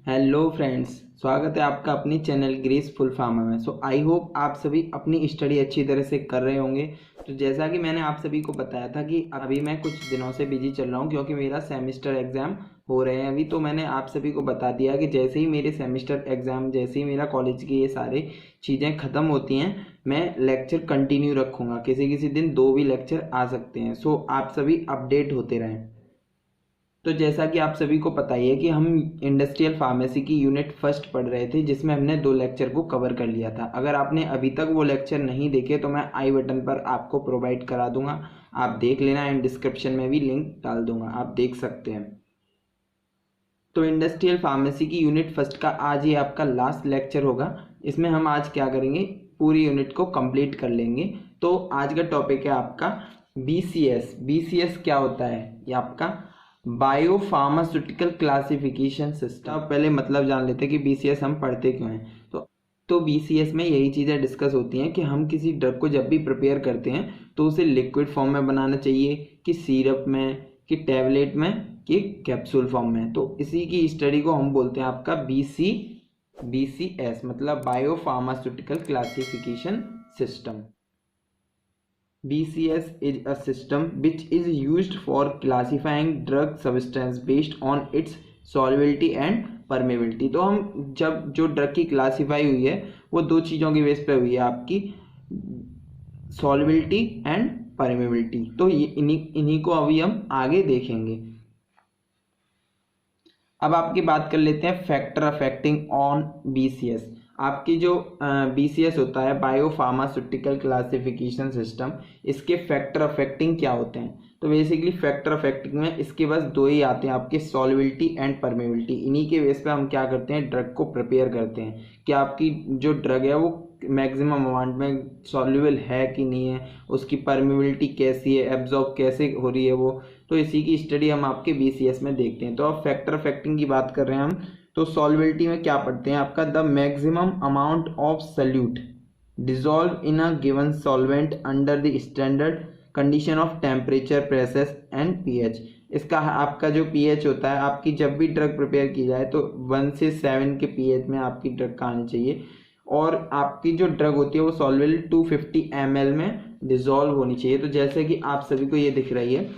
Hello friends, स्वागत है आपका अपनी चैनल ग्रेसफुल फार्मा में। सो आई होप आप सभी अपनी स्टडी अच्छी तरह से कर रहे होंगे। तो जैसा कि मैंने आप सभी को बताया था कि अभी मैं कुछ दिनों से बिजी चल रहा हूं क्योंकि मेरा सेमेस्टर एग्ज़ाम हो रहे हैं अभी। तो मैंने आप सभी को बता दिया कि जैसे ही मेरे सेमेस्टर एग्ज़ाम, जैसे ही मेरा कॉलेज की ये सारी चीज़ें ख़त्म होती हैं, मैं लेक्चर कंटिन्यू रखूँगा। किसी किसी दिन 2 भी लेक्चर आ सकते हैं। सो आप सभी अपडेट होते रहें। तो जैसा कि आप सभी को पता ही है कि हम इंडस्ट्रियल फार्मेसी की यूनिट फर्स्ट पढ़ रहे थे, जिसमें हमने 2 लेक्चर को कवर कर लिया था। अगर आपने अभी तक वो लेक्चर नहीं देखे तो मैं आई बटन पर आपको प्रोवाइड करा दूंगा, आप देख लेना। एंड डिस्क्रिप्शन में भी लिंक डाल दूंगा, आप देख सकते हैं। तो इंडस्ट्रियल फार्मेसी की यूनिट फर्स्ट का आज ये आपका लास्ट लेक्चर होगा। इसमें हम आज क्या करेंगे, पूरी यूनिट को कंप्लीट कर लेंगे। तो आज का टॉपिक है आपका BCS। BCS क्या होता है? ये आपका बायो फार्मास्यूटिकल क्लासिफिकेशन सिस्टम। पहले मतलब जान लेते हैं कि BCS हम पढ़ते क्यों हैं। तो BCS में यही चीज़ें डिस्कस होती हैं कि हम किसी ड्रग को जब भी प्रिपेयर करते हैं तो उसे लिक्विड फॉर्म में बनाना चाहिए, कि सिरप में, कि टैबलेट में, कि कैप्सूल फॉर्म में। तो इसी की स्टडी को हम बोलते हैं आपका BCS, मतलब bio pharmaceutical classification system. BCS is a system which is used for classifying drug substance based on its solubility and permeability। तो हम जब जो ड्रग की क्लासीफाई हुई है वो 2 चीज़ों की बेस पे हुई है, आपकी solubility एंड permeability। तो ये इन्हीं को अभी हम आगे देखेंगे। अब आपकी बात कर लेते हैं फैक्टर अफेक्टिंग ऑन BCS। आपकी जो BCS होता है, बायो फार्मास्यूटिकल क्लासिफिकेशन सिस्टम, इसके फैक्टर अफेक्टिंग क्या होते हैं? तो बेसिकली फैक्टर अफेक्टिंग में इसके बस 2 ही आते हैं, आपके सॉल्युबिलिटी एंड परमेबिलिटी। इन्हीं के बेस पे हम क्या करते हैं, ड्रग को प्रिपेयर करते हैं कि आपकी जो ड्रग है वो मैक्सिमम अमाउंट में सॉल्युबल है कि नहीं है, उसकी परमेबिलिटी कैसी है, एब्जॉर्ब कैसे हो रही है वो। तो इसी की स्टडी हम आपके BCS में देखते हैं। तो अब फैक्टर अफेक्टिंग की बात कर रहे हैं हम। तो सॉल्युबिलिटी में क्या पढ़ते हैं, आपका the maximum amount of solute dissolve in a given solvent under the standard condition of temperature, pressure and pH। इसका आपका जो pH होता है, आपकी जब भी ड्रग प्रिपेयर की जाए तो 1 से 7 के pH में आपकी ड्रग का आनी चाहिए। और आपकी जो ड्रग होती है वो सॉल्वेबल 250 ml में डिजॉल्व होनी चाहिए। तो जैसे कि आप सभी को ये दिख रही है,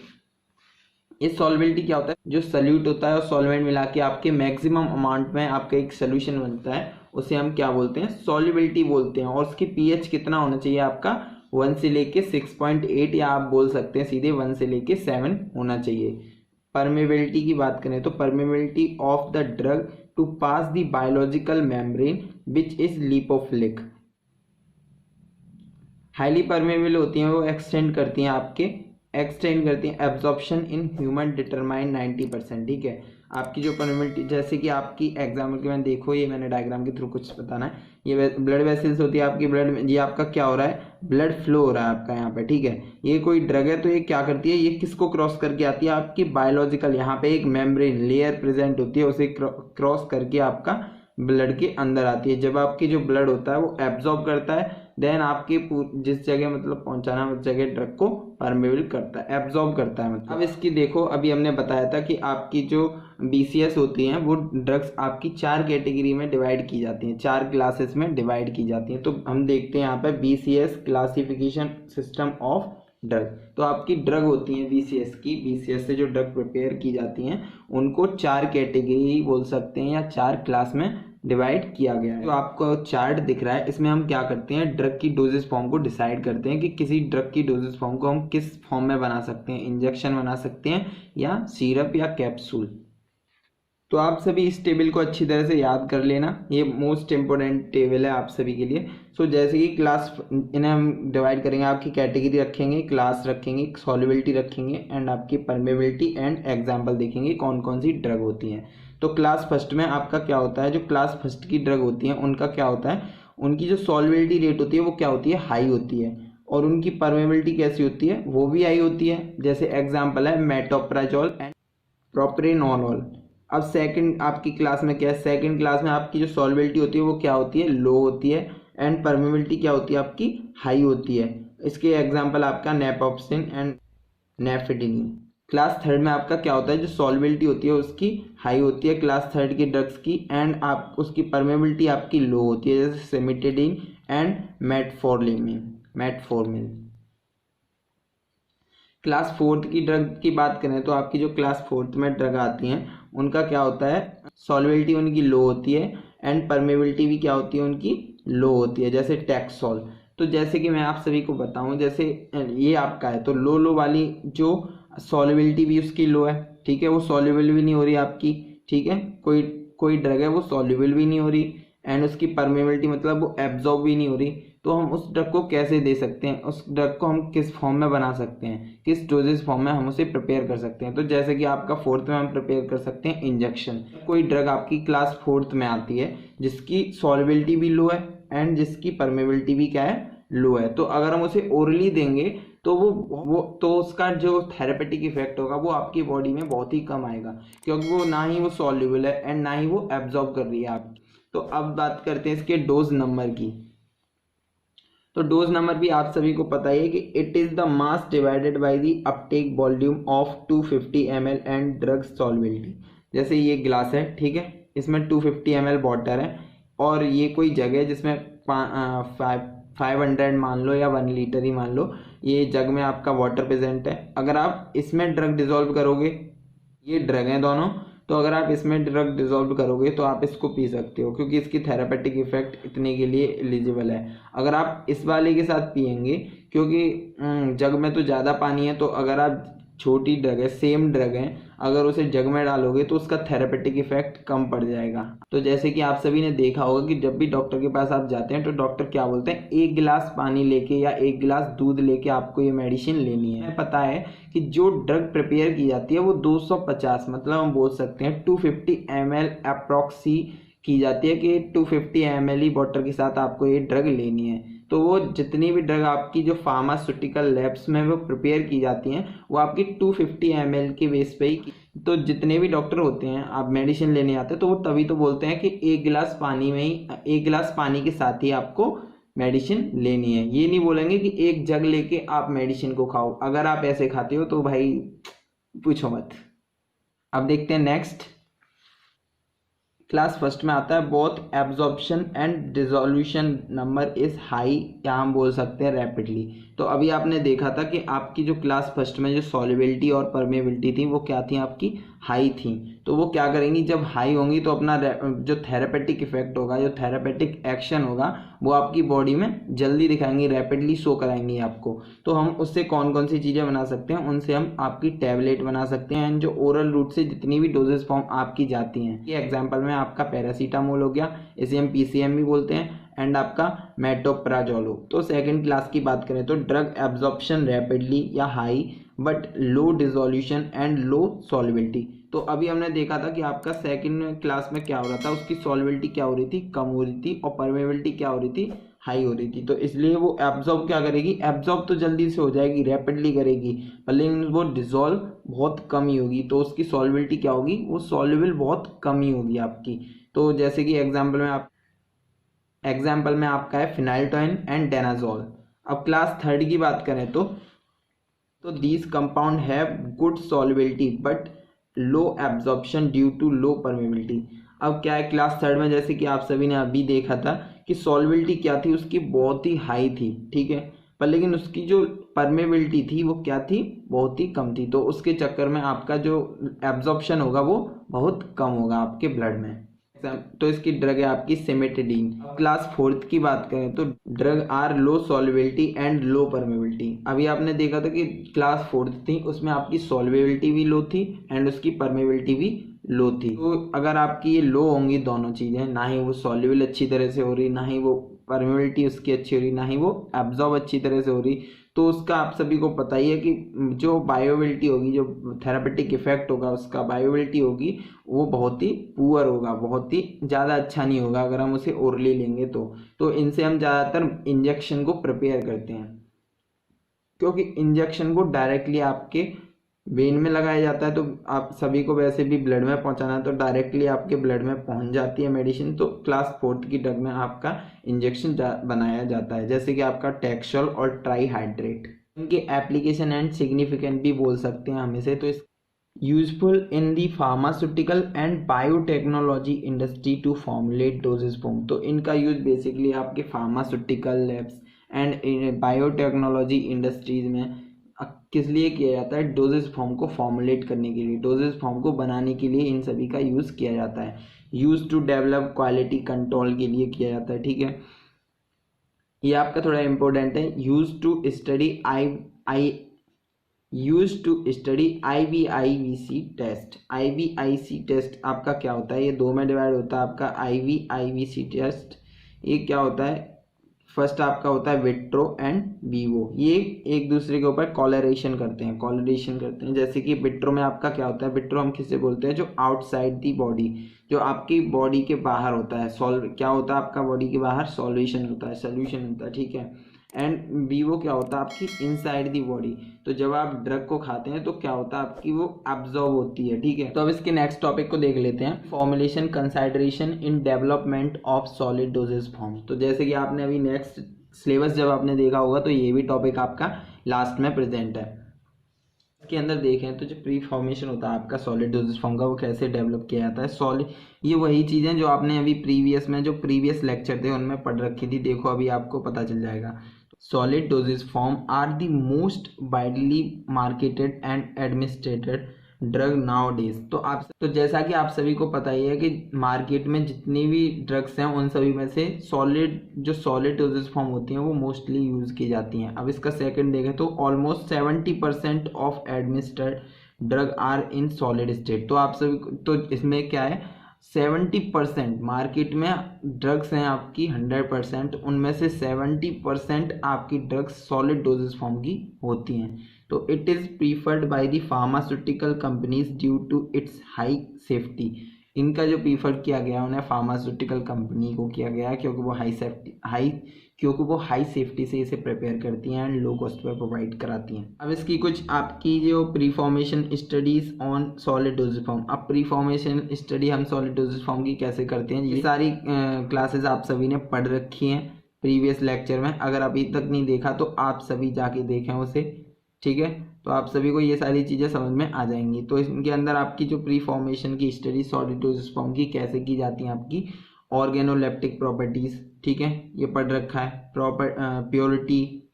इस सॉल्वेबिलिटी क्या होता है, जो सल्यूट होता है और सॉल्वेंट मिला के आपके मैक्सिमम अमाउंट में आपका एक सोल्यूशन बनता है, उसे हम क्या बोलते हैं, सॉल्युबिलिटी बोलते हैं। और उसकी pH कितना होना चाहिए आपका, 1 से लेके 6.8, या आप बोल सकते हैं सीधे 1 से लेके 7 होना चाहिए। परमेबिलिटी की बात करें तो permeability of the drug to pass the biological membrane which is lipophilic. Highly permeable होती हैं, वो एक्सटेंड करती हैं एब्जॉर्प्शन इन ह्यूमन डिटरमाइन 90%। ठीक है, आपकी जो परमेबिलिटी, जैसे कि आपकी एग्जाम्पल के मैंने देखो, ये मैंने डायग्राम के थ्रू कुछ बताना है। ये ब्लड वेसल्स होती है आपकी, ब्लड में ये आपका क्या हो रहा है, ब्लड फ्लो हो रहा है आपका यहाँ पे। ठीक है, ये कोई ड्रग है तो ये क्या करती है, ये किसको क्रॉस करके आती है, आपकी बायोलॉजिकल, यहाँ पे एक मेम्ब्रेन लेयर प्रेजेंट होती है, उसे क्रॉस करके आपका ब्लड के अंदर आती है। जब आपकी जो ब्लड होता है वो एब्जॉर्ब करता है, देन आपके जिस जगह मतलब पहुंचाना है उस जगह ड्रग को परमेबल करता है, एब्जॉर्ब करता है मतलब। अब इसकी देखो, अभी हमने बताया था कि आपकी जो BCS होती हैं वो ड्रग्स आपकी 4 कैटेगरी में डिवाइड की जाती हैं, 4 क्लासेस में डिवाइड की जाती हैं। तो हम देखते हैं यहाँ पे BCS classification system of drug. तो आपकी ड्रग होती है BCS की, BCS से जो ड्रग प्रिपेयर की जाती हैं उनको 4 कैटेगरी बोल सकते हैं, या 4 क्लास में डिवाइड किया गया है। जो आपको चार्ट दिख रहा है, इसमें हम क्या करते हैं, ड्रग की डोजेस फॉर्म को डिसाइड करते हैं कि किसी ड्रग की डोजेस फॉर्म को हम किस फॉर्म में बना सकते हैं, इंजेक्शन बना सकते हैं या सिरप या कैप्सूल। तो आप सभी इस टेबल को अच्छी तरह से याद कर लेना, ये मोस्ट इंपोर्टेंट टेबल है आप सभी के लिए। सो जैसे कि क्लास, इन्हें हम डिवाइड करेंगे, आपकी कैटेगरी रखेंगे, क्लास रखेंगे, सॉल्युबिलिटी रखेंगे एंड आपकी परमेबिलिटी एंड एग्जाम्पल देखेंगे कौन कौन सी ड्रग होती हैं। तो क्लास फर्स्ट में आपका क्या होता है, जो क्लास फर्स्ट की ड्रग होती हैं उनका क्या होता है, उनकी जो सॉल्युबिलिटी रेट होती है वो क्या होती है, हाई होती है। और उनकी परमेबिलिटी कैसी होती है, वो भी हाई होती है। जैसे एग्जाम्पल है मेटोप्राजोल एंड प्रोप्रेनोलोल। अब सेकंड आपकी क्लास में क्या है, सेकंड क्लास में आपकी जो सॉल्युबिलिटी होती है वो क्या होती है, लो होती है, एंड परमेबिलिटी क्या होती है आपकी, हाई होती है। इसके एग्जाम्पल आपका नेपोप्सिन एंड नेफेडिनिन। क्लास थर्ड में आपका क्या होता है, जो सॉल्युबिलिटी होती है उसकी हाई होती है क्लास थर्ड की ड्रग्स की, एंड आप उसकी परमेबिलिटी आपकी लो होती है, जैसे cimetidine and metformin. Class fourth की ड्रग की बात करें तो आपकी जो क्लास फोर्थ में ड्रग आती हैं उनका क्या होता है, सॉल्युबिलिटी उनकी लो होती है एंड परमेबिलिटी भी क्या होती है उनकी लो होती है, जैसे टैक्सोल। तो जैसे कि मैं आप सभी को बताऊं, जैसे ये आपका है तो लो वाली जो सॉल्युबिलिटी भी उसकी लो है, ठीक है, वो सॉल्युबल भी नहीं हो रही आपकी, ठीक है, कोई कोई ड्रग है वो सॉल्युबल भी नहीं हो रही एंड उसकी परमेबिलिटी मतलब वो एब्जॉर्ब भी नहीं हो रही। तो हम उस ड्रग को कैसे दे सकते हैं, उस ड्रग को हम किस फॉर्म में बना सकते हैं, किस डोजेज फॉर्म में हम उसे प्रिपेयर कर सकते हैं। तो जैसे कि आपका फोर्थ में हम प्रिपेयर कर सकते हैं इंजेक्शन। कोई ड्रग आपकी क्लास फोर्थ में आती है जिसकी सॉल्युबिलिटी भी लो है एंड जिसकी परमेबिलिटी भी क्या है, लो है, तो अगर हम उसे ओरली देंगे तो वो तो उसका जो थेरेपेटिक इफेक्ट होगा वो आपकी बॉडी में बहुत ही कम आएगा, क्योंकि वो ना ही वो सॉल्युबल है एंड ना ही वो एब्जॉर्ब कर रही है आपकी। तो अब बात करते हैं इसके डोज नंबर की। तो डोज नंबर भी आप सभी को पता ही है कि it is the mass divided by the Uptake volume of 250 ml and drug solubility. जैसे ये ग्लास है, ठीक है, इसमें 250 ml वाटर है और ये कोई जग है जिसमें 500 मान लो या 1 लीटर ही मान लो, ये जग में आपका वाटर प्रेजेंट है। अगर आप इसमें ड्रग डिजोल्व करोगे, ये ड्रग हैं दोनों, तो अगर आप इसमें ड्रग डिजोल्व करोगे तो आप इसको पी सकते हो, क्योंकि इसकी थेरापेटिक इफेक्ट इतने के लिए एलिजिबल है। अगर आप इस वाले के साथ पियेंगे, क्योंकि जग में तो ज़्यादा पानी है, तो अगर आप छोटी ड्रग है, सेम ड्रग है, अगर उसे जग में डालोगे तो उसका थेरापेटिक इफेक्ट कम पड़ जाएगा। तो जैसे कि आप सभी ने देखा होगा कि जब भी डॉक्टर के पास आप जाते हैं तो डॉक्टर क्या बोलते हैं, 1 गिलास पानी लेके या 1 गिलास दूध लेके आपको ये मेडिसिन लेनी है। पता है कि जो ड्रग प्रिपेयर की जाती है वो 250 मतलब हम बोल सकते हैं 250 ml अप्रॉक्सी की जाती है, कि 250 ml ही वाटर के साथ आपको ये ड्रग लेनी है। तो वो जितनी भी ड्रग आपकी जो फार्मास्यूटिकल लैब्स में वो प्रिपेयर की जाती हैं वो आपकी 250 ml के बेस पे ही। तो जितने भी डॉक्टर होते हैं, आप मेडिसिन लेने आते हैं तो वो तभी तो बोलते हैं कि 1 गिलास पानी में ही 1 गिलास पानी के साथ ही आपको मेडिसिन लेनी है। ये नहीं बोलेंगे कि एक जग लेके आप मेडिसिन को खाओ, अगर आप ऐसे खाते हो तो भाई पूछो मत। अब देखते हैं नेक्स्ट। क्लास फर्स्ट में आता है both absorption and dissolution number is high, या हम बोल सकते हैं रैपिडली। तो अभी आपने देखा था कि आपकी जो क्लास फर्स्ट में जो सॉल्युबिलिटी और परमेबिलिटी थी वो क्या थी, आपकी हाई थी। तो वो क्या करेंगी, जब हाई होंगी तो अपना जो थेरेपेटिक इफेक्ट होगा, जो थेरेपेटिक एक्शन होगा वो आपकी बॉडी में जल्दी दिखाएंगी, रैपिडली शो कराएंगी आपको। तो हम उससे कौन कौन सी चीज़ें बना सकते हैं, उनसे हम आपकी टैबलेट बना सकते हैं, जो ओरल रूट से जितनी भी डोजेस फॉर्म आपकी जाती हैं। ये एग्जाम्पल में आपका पैरासीटामोल हो गया, इसे हम PCM भी बोलते हैं, एंड आपका मेटोप्राजोलो। तो सेकंड क्लास की बात करें तो ड्रग एब्जॉर्प्शन रैपिडली या high but low dissolution and low solubility. तो अभी हमने देखा था कि आपका सेकंड क्लास में क्या हो रहा था, उसकी सॉल्युबिलिटी क्या हो रही थी, कम हो रही थी, और परमेबिलिटी क्या हो रही थी, हाई हो रही थी। तो इसलिए वो एब्जॉर्ब क्या करेगी, एब्जॉर्ब तो जल्दी से हो जाएगी, रैपिडली करेगी, पर लेकिन वो डिजोल्व बहुत कम ही होगी। तो उसकी सॉल्युबिलिटी क्या होगी, वो सॉल्युबल बहुत कम ही होगी आपकी। तो जैसे कि एग्जाम्पल में आपका है फिनाइलटोइन एंड डेनाजोल। अब क्लास थर्ड की बात करें तो these compound have good solubility but low absorption due to low permeability. अब क्या है, क्लास थर्ड में जैसे कि आप सभी ने अभी देखा था कि सॉल्युबिलिटी क्या थी, उसकी बहुत ही हाई थी, ठीक है, पर लेकिन उसकी जो परमेबिलिटी थी वो क्या थी, बहुत ही कम थी। तो उसके चक्कर में आपका जो एब्जॉर्प्शन होगा वो बहुत कम होगा आपके ब्लड में। तो इसकी ड्रग है आपकी सिमेटिडीन। क्लास फोर्थ की बात करें तो drug are low solubility and low permeability. अभी आपने देखा था कि क्लास फोर्थ थी, उसमें आपकी सॉल्युबिलिटी भी लो थी एंड उसकी परमेबिलिटी भी लो थी। तो अगर आपकी ये लो होंगी दोनों चीज़ें, ना ही वो सॉल्युबल अच्छी तरह से हो रही, ना ही वो परमेबिलिटी उसकी अच्छी हो रही, ना ही वो एब्जॉर्ब अच्छी तरह से हो रही, तो उसका आप सभी को पता ही है कि जो बायोबिलिटी होगी, जो थेरापेटिक इफेक्ट होगा, उसका बायोबिलिटी होगी वो बहुत ही पुअर होगा, बहुत ही ज़्यादा अच्छा नहीं होगा अगर हम उसे ओरली लेंगे तो इनसे हम ज़्यादातर इंजेक्शन को प्रिपेयर करते हैं, क्योंकि इंजेक्शन को डायरेक्टली आपके वेन में लगाया जाता है। तो आप सभी को वैसे भी ब्लड में पहुंचाना है, तो डायरेक्टली आपके ब्लड में पहुंच जाती है मेडिसिन। तो क्लास फोर्थ की ड्रग में आपका इंजेक्शन बनाया जाता है, जैसे कि आपका टैक्सोल और ट्राईहाइड्रेट। इनके एप्लीकेशन एंड सिग्निफिकेंट भी बोल सकते हैं हम इसे। तो इस useful in the pharmaceutical and biotechnology industry to formulate dosage form. तो इनका यूज बेसिकली आपके pharmaceutical labs and biotechnology industries में किस लिए किया जाता है, डोजेज फॉर्म को फॉर्मुलेट करने के लिए, डोजेज फॉर्म को बनाने के लिए इन सभी का यूज़ किया जाता है। Use to develop quality control के लिए किया जाता है, ठीक है। ये आपका थोड़ा इंपॉर्टेंट है। Use to study IVIVC test. IVIC test आपका क्या होता है, ये दो में डिवाइड होता है आपका IVIVC टेस्ट। ये क्या होता है, फर्स्ट आपका होता है विट्रो एंड वीवो। ये एक दूसरे के ऊपर कॉलरेशन करते हैं। जैसे कि विट्रो में आपका क्या होता है, विट्रो हम किसे बोलते हैं, जो आउटसाइड दी बॉडी, जो आपकी बॉडी के बाहर होता है। क्या होता है आपका बॉडी के बाहर, सोल्यूशन होता है, ठीक है। एंड वीवो क्या होता है, आपकी इनसाइड दी बॉडी। तो जब आप ड्रग को खाते हैं तो क्या होता है, आपकी वो एब्जॉर्ब होती है, ठीक है। तो अब इसके नेक्स्ट टॉपिक को देख लेते हैं, formulation consideration in development of solid dosage form. तो जैसे कि आपने अभी नेक्स्ट सिलेबस जब आपने देखा होगा तो ये भी टॉपिक आपका लास्ट में प्रेजेंट है। इसके अंदर देखें तो जो प्री फॉर्मेशन होता है आपका सॉलिड डोजेज फॉर्म का, वो कैसे डेवलप किया जाता है। सॉलिड, ये वही चीज़ें जो आपने अभी प्रीवियस लेक्चर थे उनमें पढ़ रखी थी, देखो अभी आपको पता चल जाएगा। Solid dosage form are the most widely marketed and administered drug now days. तो जैसा कि आप सभी को पता ही है कि मार्केट में जितनी भी ड्रग्स हैं उन सभी में से सॉलिड डोजेज फॉर्म होती हैं वो मोस्टली यूज की जाती हैं। अब इसका सेकंड देखें तो almost 70% of administered drug are in solid state. तो आप सभी तो इसमें क्या है, 70% मार्केट में ड्रग्स हैं आपकी 100%, उनमें से 70% आपकी ड्रग्स सॉलिड डोजेज फॉर्म की होती हैं। तो it is preferred by the pharmaceutical companies due to its high safety. इनका जो प्रीफर किया गया उन्हें फार्मास्यूटिकल कंपनी को किया गया क्योंकि वो हाई सेफ्टी से इसे प्रिपेयर करती हैं and low cost per provide कराती हैं। अब इसकी कुछ आपकी जो pre formation studies on solid dosage form. अब प्री फॉर्मेशन स्टडी हम सॉलिड डोजेज फॉर्म की कैसे करते हैं, ये सारी क्लासेस आप सभी ने पढ़ रखी हैं प्रीवियस लेक्चर में। अगर अभी तक नहीं देखा तो आप सभी जाके देखें उसे, ठीक है। तो आप सभी को ये सारी चीज़ें समझ में आ जाएंगी। तो इनके अंदर आपकी जो प्री फॉर्मेशन की स्टडी सॉलिड डोजेज फॉर्म की कैसे की जाती है, आपकी ऑर्गेनोलेप्टिक प्रॉपर्टीज, ठीक है, ये पढ़ रखा है। Purity,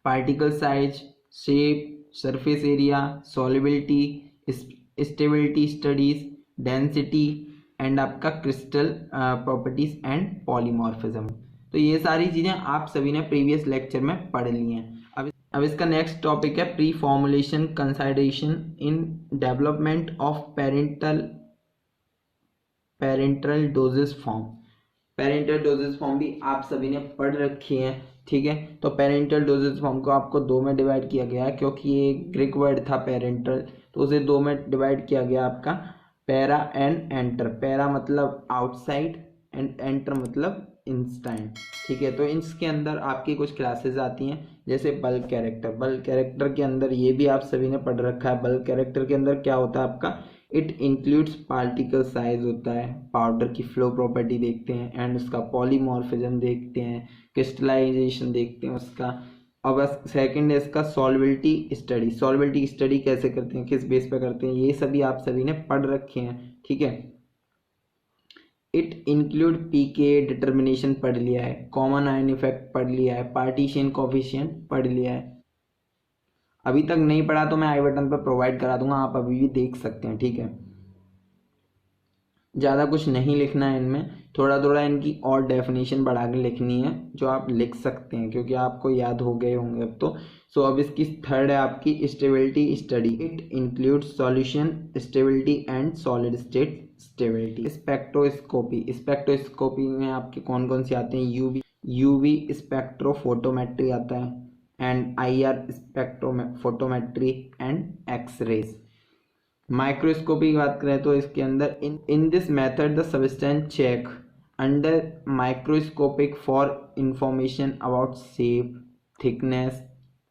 particle size, shape, surface area, solubility, stability studies, density and आपका क्रिस्टल प्रॉपर्टीज एंड पॉलीमॉर्फिज्म। तो ये सारी चीज़ें आप सभी ने प्रीवियस लेक्चर में पढ़ ली हैं। अब इसका नेक्स्ट टॉपिक है pre formulation consideration in development of parenteral dosage form. Parenteral dosage form भी आप सभी ने पढ़ रखी हैं, ठीक है। तो पेरेंटल डोजेज फॉर्म को आपको दो में डिवाइड किया गया है क्योंकि ये ग्रीक वर्ड था पेरेंटल, तो उसे दो में डिवाइड किया गया आपका पैरा एंड एंटर। पैरा मतलब आउटसाइड एंड एंटर मतलब इंस्टाइड, ठीक है। तो इसके अंदर आपकी कुछ क्लासेस आती हैं जैसे बल्क कैरेक्टर। बल्क कैरेक्टर के अंदर ये भी आप सभी ने पढ़ रखा है। बल्क कैरेक्टर के अंदर क्या होता है आपका, इट इंक्लूड्स पार्टिकल साइज होता है, पाउडर की फ्लो प्रॉपर्टी देखते हैं एंड उसका पॉलीमॉर्फिज्म देखते हैं, क्रिस्टलाइजेशन देखते हैं उसका। और बस सेकंड है इसका सॉल्युबिलिटी स्टडी। सॉल्युबिलिटी स्टडी कैसे करते हैं, किस बेस पे करते हैं, ये सभी आप सभी ने पढ़ रखे हैं, ठीक है। इट इंक्लूड पीके डिटर्मिनेशन पढ़ लिया है, कॉमन आयन इफेक्ट पढ़ लिया है, पार्टीशन कोफिशिएंट पढ़ लिया है। अभी तक नहीं पढ़ा तो मैं आई बटन पर प्रोवाइड करा दूंगा, आप अभी भी देख सकते हैं, ठीक है। ज़्यादा कुछ नहीं लिखना है इनमें, थोड़ा थोड़ा इनकी और डेफिनेशन बढ़ा के लिखनी है जो आप लिख सकते हैं क्योंकि आपको याद हो गए होंगे अब तो। सो अब इसकी थर्ड है आपकी stability study. It includes solution stability and solid state stability. Spectroscopy में आपके कौन कौन से आते हैं, यूवी स्पेक्ट्रोफोटोमेट्री आता है and IR spectrophotometry and X rays. Microscopy की बात करें तो इसके अंदर in this method the substance check under microscopic for information about shape, thickness,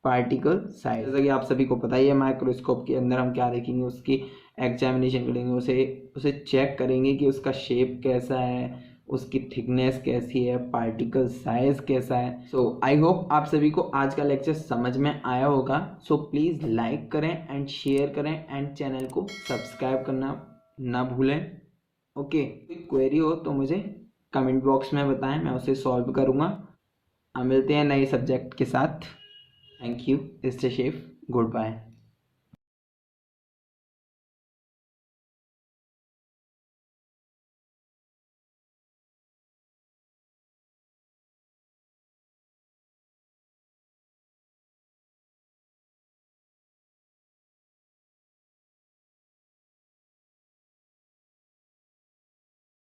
particle size. जैसा कि आप सभी को पता ही है माइक्रोस्कोप के अंदर हम क्या देखेंगे, उसकी एग्जामिनेशन करेंगे, उसे चेक करेंगे कि उसका शेप कैसा है, उसकी थिकनेस कैसी है, पार्टिकल साइज कैसा है। सो आई होप आप सभी को आज का लेक्चर समझ में आया होगा। सो प्लीज़ लाइक करें एंड शेयर करें एंड चैनल को सब्सक्राइब करना ना भूलें। ओके, कोई क्वेरी हो तो मुझे कमेंट बॉक्स में बताएं, मैं उसे सॉल्व करूँगा। मिलते हैं नए सब्जेक्ट के साथ। Thank you, stay safe, good bye.